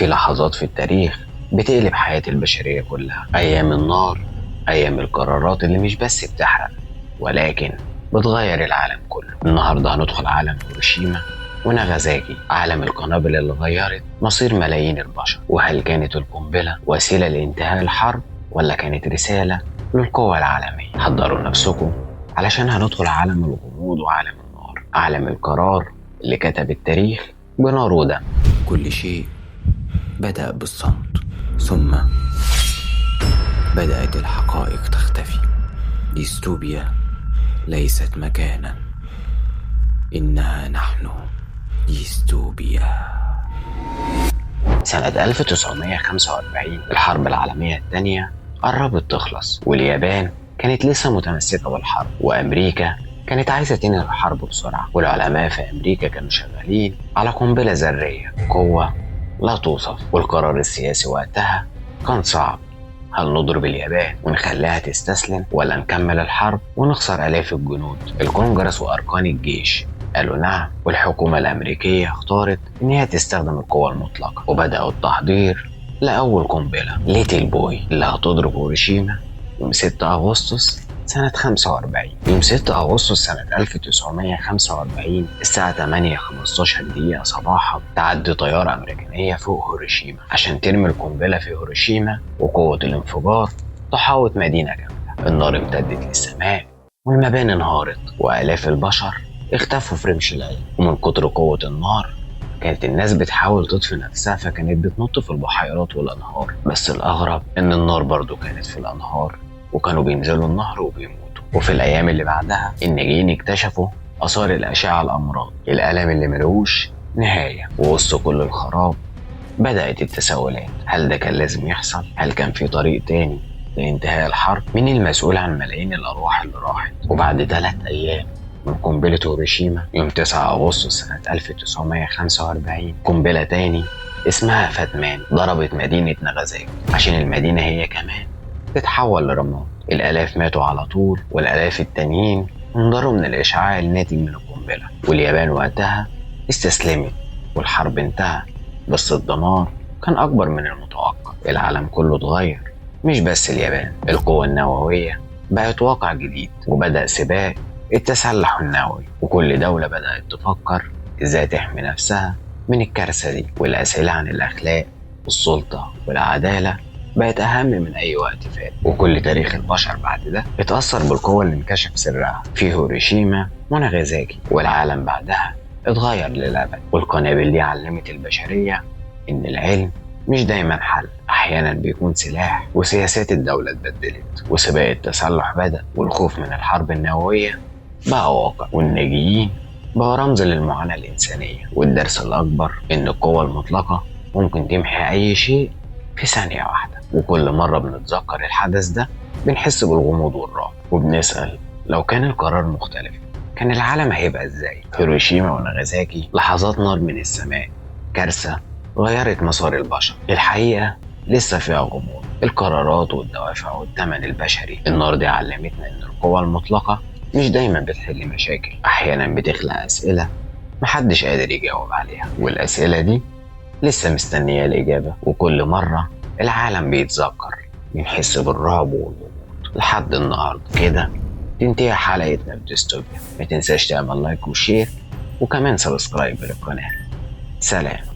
في لحظات في التاريخ بتقلب حياة البشرية كلها، أيام النار، أيام القرارات اللي مش بس بتحرق ولكن بتغير العالم كله. النهاردة هندخل عالم هيروشيما وناغازاكي، عالم القنابل اللي غيرت مصير ملايين البشر. وهل كانت القنبلة وسيلة لانتهاء الحرب ولا كانت رسالة للقوى العالمية؟ حضروا نفسكم علشان هندخل عالم الغموض وعالم النار، عالم القرار اللي كتب التاريخ بنار ودم. كل شيء بدأ بالصمت، ثم بدأت الحقائق تختفي. ديستوبيا ليست مكانا، إنها نحن. ديستوبيا. سنة 1945 الحرب العالمية الثانية قربت تخلص، واليابان كانت لسه متمسكة بالحرب، وأمريكا كانت عايزة تنهي الحرب بسرعة. والعلماء في أمريكا كانوا شغالين على قنبلة ذرية، قوة لا توصف. والقرار السياسي وقتها كان صعب، هل نضرب اليابان ونخليها تستسلم ولا نكمل الحرب ونخسر آلاف الجنود؟ الكونجرس وأركان الجيش قالوا نعم، والحكومة الأمريكية اختارت إن هي تستخدم القوة المطلقة، وبدأوا التحضير لأول قنبلة ليتل بوي اللي هتضرب هيروشيما يوم 6 أغسطس سنة 45. يوم 6 أغسطس سنة 1945 الساعة 8:15 دقيقة صباحا تعدي طيارة أمريكانية فوق هيروشيما عشان ترمي القنبلة في هيروشيما، وقوة الانفجار تحاوط مدينة كاملة. النار امتدت للسماء والمباني انهارت، وآلاف البشر اختفوا في رمش العين. ومن كتر قوة النار كانت الناس بتحاول تطفي نفسها، فكانت بتنط في البحيرات والأنهار. بس الأغرب إن النار برضو كانت في الأنهار، وكانوا بينزلوا النهر وبيموتوا. وفي الأيام اللي بعدها الناجين اكتشفوا آثار الأشعة الأمراض، الألم اللي ملوش نهاية. ووسط كل الخراب بدأت التساؤلات، هل ده كان لازم يحصل؟ هل كان في طريق تاني لانتهاء الحرب؟ مين المسؤول عن ملايين الأرواح اللي راحت؟ وبعد 3 أيام من قنبلة هيروشيما يوم 9 أغسطس سنة 1945 قنبلة تاني اسمها فاتمان ضربت مدينة ناغازاكي عشان المدينة هي كمان تتحول لرماد. الآلاف ماتوا على طول، والآلاف التانيين انضروا من الإشعاع الناتج من القنبلة. واليابان وقتها استسلمت والحرب انتهت، بس الدمار كان أكبر من المتوقع. العالم كله اتغير، مش بس اليابان. القوة النووية بقت واقع جديد، وبدأ سباق التسلح النووي، وكل دولة بدأت تفكر ازاي تحمي نفسها من الكارثة دي. والأسئلة عن الأخلاق والسلطة والعدالة بقت أهم من أي وقت فات. وكل تاريخ البشر بعد ده اتأثر بالقوة اللي انكشف سرها في هيروشيما وناغازاكي. والعالم بعدها اتغير للأبد. والقنابل دي علمت البشرية إن العلم مش دايما حل، أحيانا بيكون سلاح. وسياسات الدولة اتبدلت، وسباق التسلح بدأ، والخوف من الحرب النووية بقى واقع، والناجيين بقى رمز للمعاناة الإنسانية. والدرس الأكبر إن القوة المطلقة ممكن تمحي أي شيء في ثانية واحدة. وكل مرة بنتذكر الحدث ده بنحس بالغموض والرعب، وبنسأل لو كان القرار مختلف كان العالم هيبقى ازاي؟ هيروشيما وناغازاكي لحظات نار من السماء، كارثة غيرت مسار البشر. الحقيقة لسه فيها غموض، القرارات والدوافع والثمن البشري. النار دي علمتنا ان القوى المطلقة مش دايما بتحل مشاكل، احيانا بتخلق اسئلة محدش قادر يجاوب عليها، والاسئلة دي لسه مستنية الاجابة. وكل مرة العالم بيتذكر بنحس بالرعب والغموض. لحد النهاردة كده تنتهي حلقتنا بديستوبيا. ما تنساش تعمل لايك وشير وكمان سبسكرايب للقناة. سلام.